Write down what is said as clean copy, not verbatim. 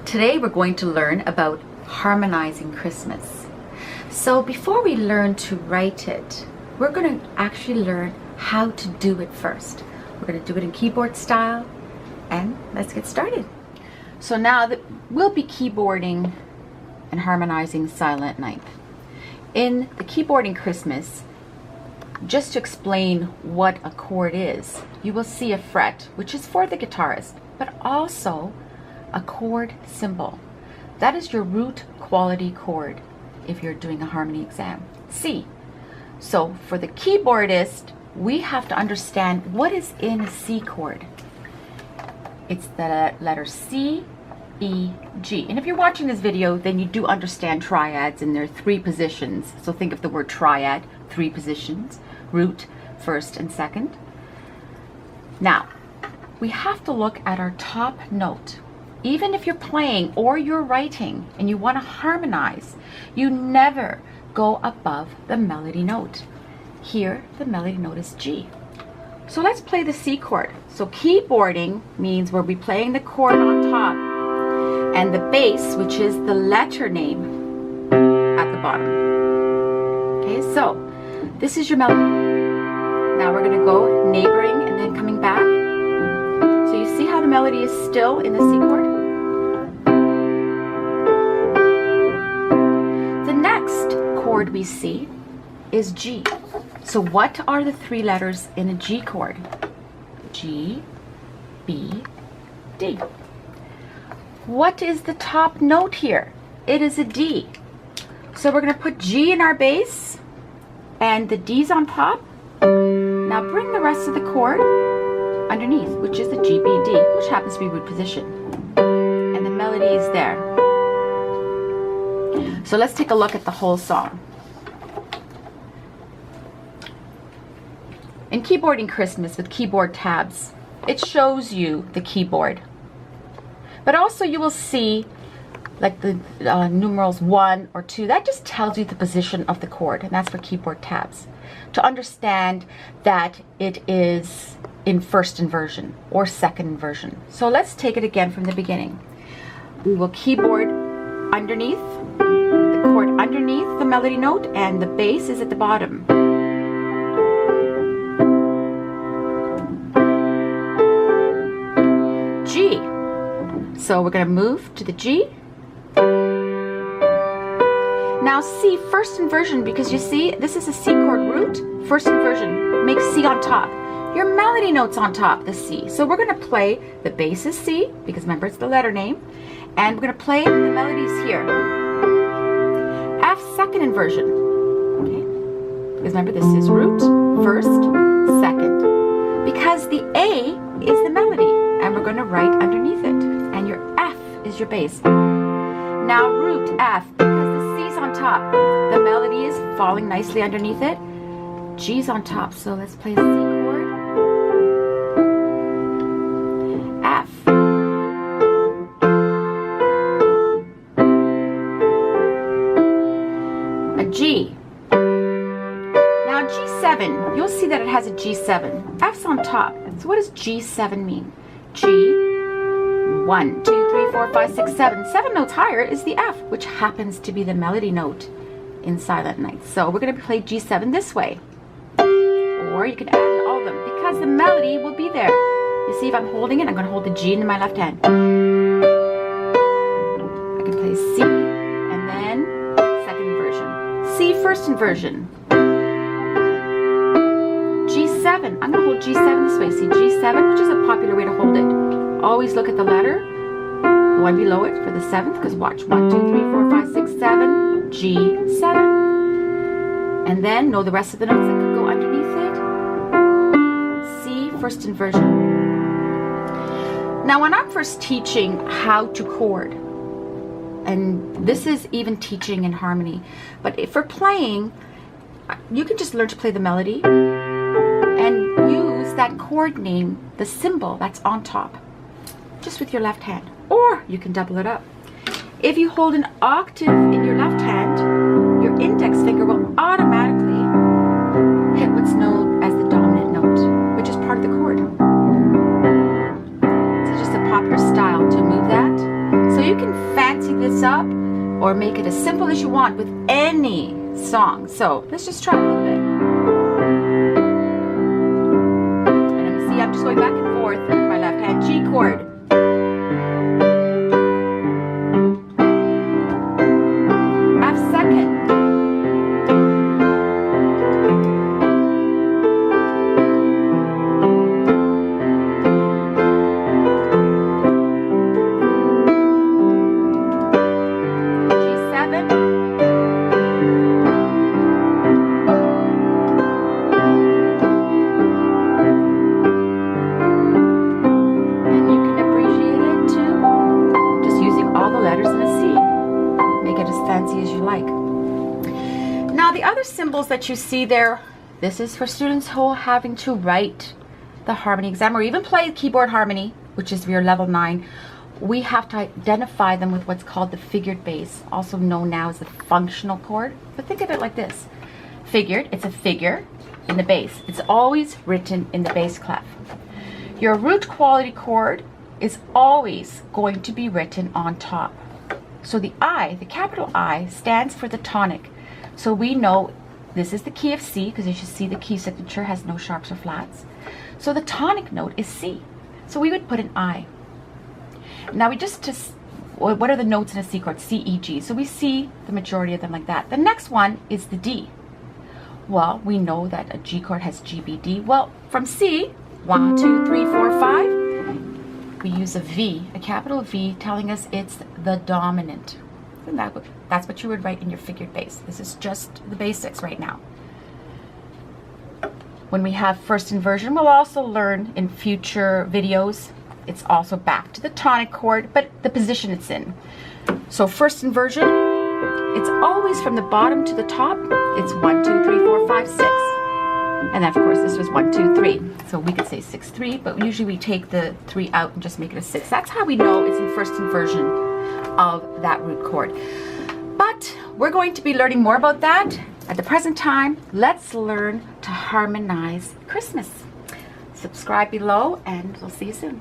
Today we're going to learn about harmonizing Christmas. So before we learn to write it, we're going to actually learn how to do it first. We're going to do it in keyboard style, and let's get started. So now that we'll be keyboarding and harmonizing Silent Night. In the keyboarding Christmas, just to explain what a chord is, you will see a fret, which is for the guitarist, but also a chord symbol. That is your root quality chord if you're doing a harmony exam, C. So for the keyboardist, we have to understand what is in a C chord. It's the letter C, E, G. And if you're watching this video, then you do understand triads, and there are 3 positions. So think of the word triad, 3 positions, root, first and second. Now, we have to look at our top note. Even if you're playing or you're writing and you want to harmonize, you never go above the melody note. Here, the melody note is G. So let's play the C chord. So keyboarding means we'll be playing the chord on top and the bass, which is the letter name, at the bottom. Okay, so this is your melody. Now we're going to go neighboring and then coming back. So you see how the melody is still in the C chord? The next chord we see is G. So what are the 3 letters in a G chord? G, B, D. What is the top note here? It is a D. So we're going to put G in our bass and the D's on top. Now bring the rest of the chord underneath, which is the G, B, D, which happens to be root position. And the melody is there. So let's take a look at the whole song. In keyboarding Christmas with keyboard tabs, it shows you the keyboard. But also you will see like the numerals 1 or 2. That just tells you the position of the chord, and that's for keyboard tabs. To understand that it is in first inversion or second inversion. So let's take it again from the beginning. We will keyboard underneath, the chord underneath the melody note, and the bass is at the bottom. G. So we're going to move to the G. Now C, first inversion, because you see this is a C chord root, first inversion makes C on top. Your melody note's on top, the C. So we're going to play the bass is C, because remember it's the letter name, and we're going to play the melodies here. F, second inversion. Okay? Because remember this is root, first, second. Because the A is the melody, and we're going to write underneath it. And your F is your bass. Now root, F, because the C's on top. The melody is falling nicely underneath it. G's on top, so let's play the C chord. F. A G. Now G7, you'll see that it has a G7. F's on top. So what does G7 mean? G, 1, 2, 3, 4, 5, 6, 7. 7 notes higher is the F, which happens to be the melody note in Silent Night. So we're going to play G7 this way. Or you can add in all of them, because the melody will be there. You see, if I'm holding it, I'm going to hold the G in my left hand. I can play C, and then second inversion. C, first inversion. G7, I'm going to hold G7 this way. See, G7, which is a popular way to hold it. Always look at the letter, the one below it for the 7th, because watch, 1, 2, 3, 4, 5, 6, 7, G7. And then know the rest of the notes that could go underneath it. C, first inversion. Now when I'm first teaching how to chord, and this is even teaching in harmony, but if for playing, you can just learn to play the melody and use that chord name, the symbol that's on top, just with your left hand. Or you can double it up. If you hold an octave in your left hand, your index finger will automatically hit what's known as the dominant note, which is part of the chord. It's just a popular style to move that. So you can things up or make it as simple as you want with any song. So let's just try a little bit. And see, I'm just going back and forth with my left hand. G chord. F second. Now the other symbols that you see there, this is for students who are having to write the harmony exam or even play keyboard harmony, which is your level 9. We have to identify them with what's called the figured bass, also known now as the functional chord. But think of it like this. Figured, it's a figure in the bass. It's always written in the bass clef. Your root quality chord is always going to be written on top. So the I, the capital I, stands for the tonic. So we know this is the key of C, because you should see the key signature has no sharps or flats. So the tonic note is C. So we would put an I. Now we what are the notes in a C chord? C, E, G. So we see the majority of them like that. The next one is the D. Well, we know that a G chord has G, B, D. Well, from C, 1, 2, 3, 4, 5, we use a V, a capital V, telling us it's the dominant. And that's what you would write in your figured bass. This is just the basics right now. When we have first inversion, we'll also learn in future videos, it's also back to the tonic chord, but the position it's in. So first inversion, it's always from the bottom to the top. It's 1, 2, 3, 4, 5, 6. And then of course this was 1, 2, 3. So we could say 6, 3, but usually we take the 3 out and just make it a 6. That's how we know it's in first inversion of that root chord. But we're going to be learning more about that. At the present time, let's learn to harmonize Christmas. Subscribe below and we'll see you soon.